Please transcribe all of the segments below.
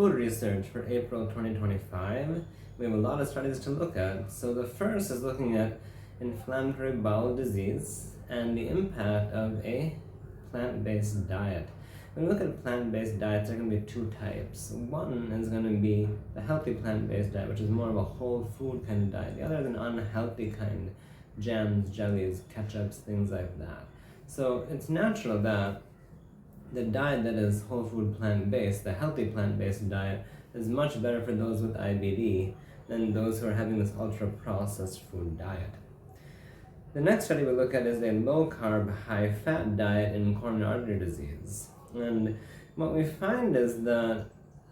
food research for April 2025. We have a lot of studies to look at. So the first is looking at inflammatory bowel disease and the impact of a plant-based diet. When we look at plant-based diets, there are going to be two types. One is going to be the healthy plant-based diet, which is more of a whole food kind of diet. The other is an unhealthy kind, jams, jellies, ketchups, things like that. So it's natural that the diet that is whole food plant-based, the healthy plant-based diet, is much better for those with IBD than those who are having this ultra-processed food diet. The next study we look at is a low-carb, high-fat diet in coronary artery disease. And what we find is that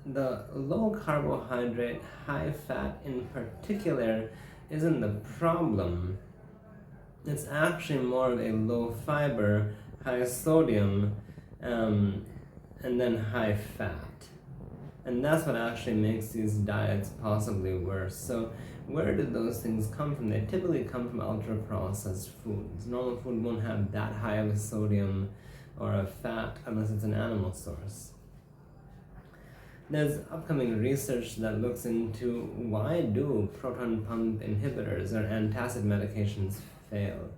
the low-carbohydrate, high-fat in particular isn't the problem. It's actually more of a low-fiber, high-sodium, and then high-fat. And that's what actually makes these diets possibly worse. So where did those things come from? They typically come from ultra-processed foods. Normal food won't have that high of a sodium or a fat unless it's an animal source. There's upcoming research that looks into why do proton pump inhibitors or antacid medications fail.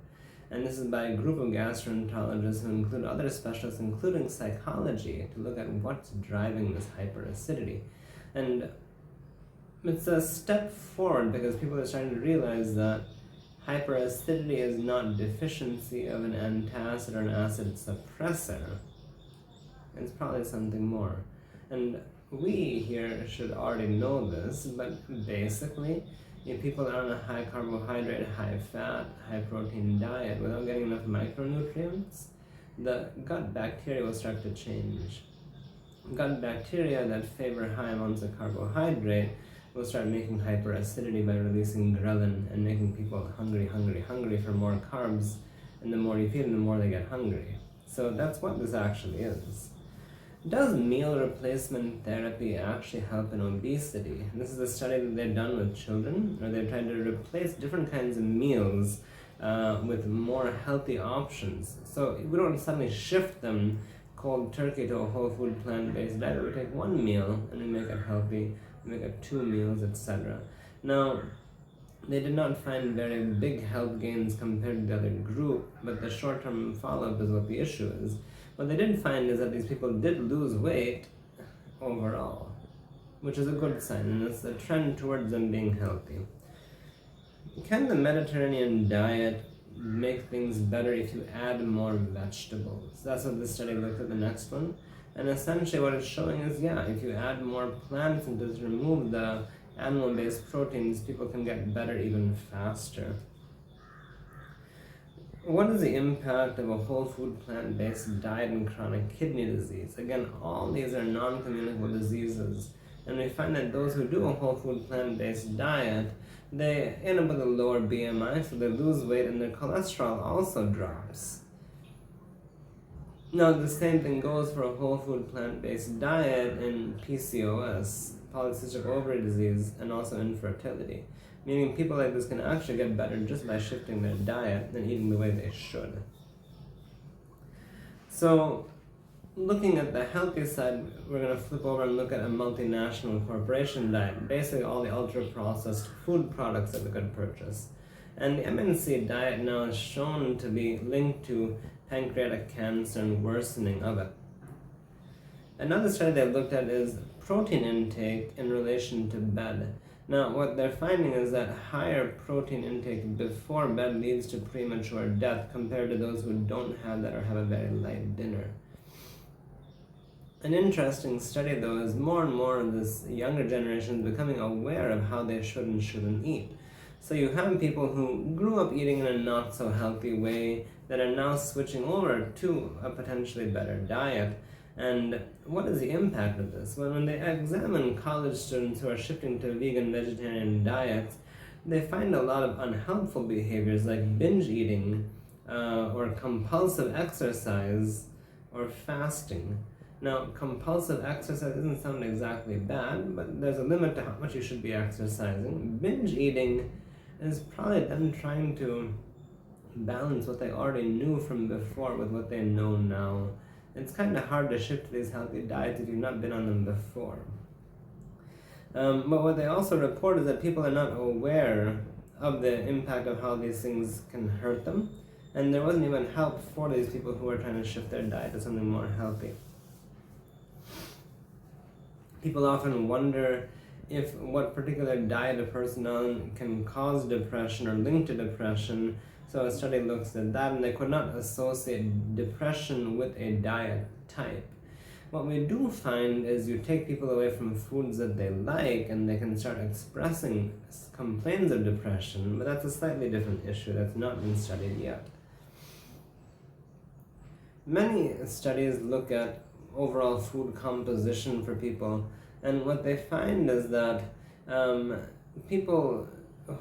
And this is by a group of gastroenterologists who include other specialists, including psychology, to look at what's driving this hyperacidity. And it's a step forward because people are starting to realize that hyperacidity is not deficiency of an antacid or an acid suppressor. It's probably something more. And we here should already know this, but basically, if people are on a high carbohydrate, high fat, high protein diet without getting enough micronutrients, the gut bacteria will start to change. Gut bacteria that favor high amounts of carbohydrate will start making hyperacidity by releasing ghrelin and making people hungry for more carbs, and the more you feed them, the more they get hungry. So that's what this actually is. Does meal replacement therapy actually help in obesity? This is a study that they've done with children, where they're trying to replace different kinds of meals with more healthy options. So we don't suddenly shift them cold turkey to a whole food plant-based diet. We take one meal and we make it healthy, we make it 2 meals, etc. Now, they did not find very big health gains compared to the other group, but the short-term follow-up is what the issue is. What they did find is that these people did lose weight overall, which is a good sign, and it's a trend towards them being healthy. Can the Mediterranean diet make things better if you add more vegetables? That's what this study looked at, the next one. And essentially what it's showing is, yeah, if you add more plants and just remove the animal-based proteins, people can get better even faster. What is the impact of a whole food plant-based diet in chronic kidney disease? Again, all these are non-communicable diseases, and we find that those who do a whole food plant-based diet, they end up with a lower BMI, so they lose weight and their cholesterol also drops. Now, the same thing goes for a whole food plant-based diet in PCOS, polycystic ovary disease, and also infertility. Meaning people like this can actually get better just by shifting their diet and eating the way they should. So, looking at the healthy side, we're going to flip over and look at a multinational corporation diet, basically all the ultra-processed food products that we could purchase. And the MNC diet now is shown to be linked to pancreatic cancer and worsening of it. Another study they looked at is protein intake in relation to bed. Now, what they're finding is that higher protein intake before bed leads to premature death compared to those who don't have that or have a very light dinner. An interesting study, though, is more and more of this younger generation is becoming aware of how they should and shouldn't eat. So you have people who grew up eating in a not-so-healthy way that are now switching over to a potentially better diet. And what is the impact of this? Well, when they examine college students who are shifting to vegan, vegetarian diets, they find a lot of unhelpful behaviors like binge eating or compulsive exercise or fasting. Now, compulsive exercise doesn't sound exactly bad, but there's a limit to how much you should be exercising. Binge eating is probably them trying to balance what they already knew from before with what they know now. It's kind of hard to shift to these healthy diets if you've not been on them before. But what they also report is that people are not aware of the impact of how these things can hurt them, and there wasn't even help for these people who are trying to shift their diet to something more healthy. People often wonder if what particular diet a person on can cause depression or link to depression. So a study looks at that, and they could not associate depression with a diet type. What we do find is you take people away from foods that they like and they can start expressing complaints of depression, but that's a slightly different issue that's not been studied yet. Many studies look at overall food composition for people, and what they find is that people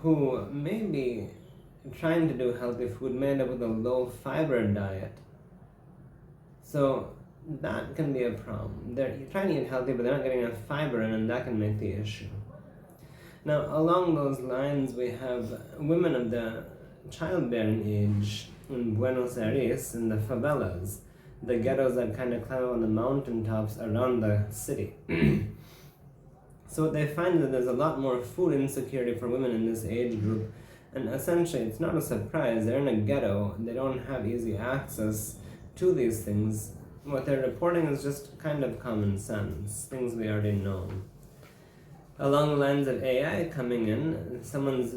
who may be trying to do healthy food may end up with a low fiber diet. So that can be a problem. They're trying to eat healthy, but they're not getting enough fiber in, and that can make the issue. Now, along those lines, we have women of the childbearing age in Buenos Aires, in the favelas, the ghettos that kind of climb on the mountaintops around the city. So what they find is that there's a lot more food insecurity for women in this age group, and essentially it's not a surprise. They're in a ghetto, they don't have easy access to these things. What they're reporting is just kind of common sense, things we already know. Along the lines of AI coming in, someone's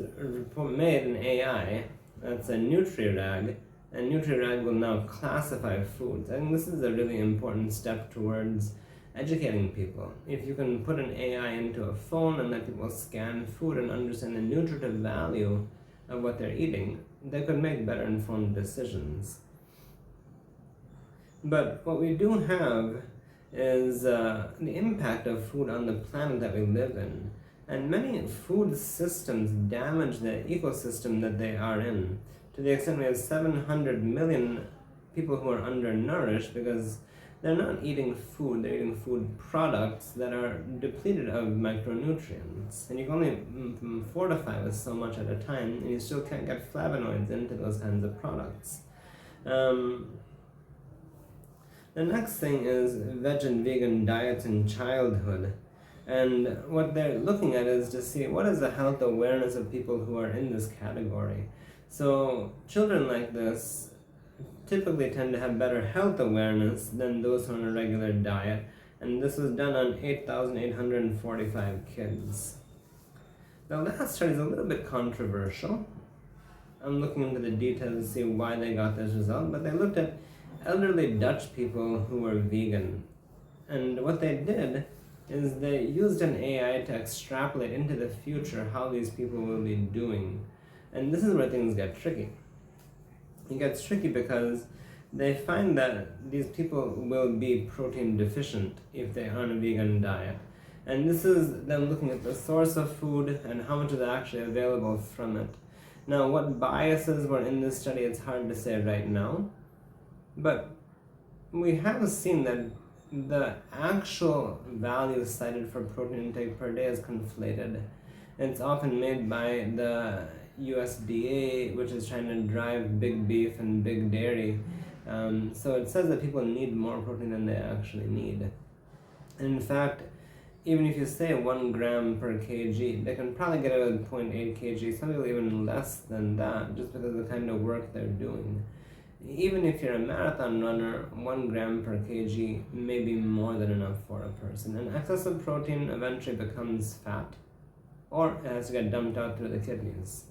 made an AI that's a NutriRag, and NutriRag will now classify foods. I think this is a really important step towards educating people. If you can put an AI into a phone and let people scan food and understand the nutritive value of what they're eating, they could make better informed decisions. But what we do have is the impact of food on the planet that we live in. And many food systems damage the ecosystem that they are in, to the extent we have 700 million people who are undernourished because they're not eating food, they're eating food products that are depleted of micronutrients. And you can only fortify with so much at a time, and you still can't get flavonoids into those kinds of products. The next thing is veg and vegan diets in childhood. And what they're looking at is to see what is the health awareness of people who are in this category. So children like this typically tend to have better health awareness than those who are on a regular diet. And this was done on 8,845 kids. The last study is a little bit controversial. I'm looking into the details to see why they got this result, but they looked at elderly Dutch people who were vegan. And what they did is they used an AI to extrapolate into the future how these people will be doing. And this is where things get tricky. It gets tricky because they find that these people will be protein deficient if they are on a vegan diet. And this is them looking at the source of food and how much is actually available from it. Now, what biases were in this study, it's hard to say right now. But we have seen that the actual value cited for protein intake per day is conflated. It's often made by the USDA, which is trying to drive big beef and big dairy. So it says that people need more protein than they actually need. And in fact, even if you say 1 gram per kg, they can probably get about 0.8 kg, some people even less than that, just because of the kind of work they're doing. Even if you're a marathon runner, 1 gram per kg may be more than enough for a person. And excessive protein eventually becomes fat, or it has to get dumped out through the kidneys.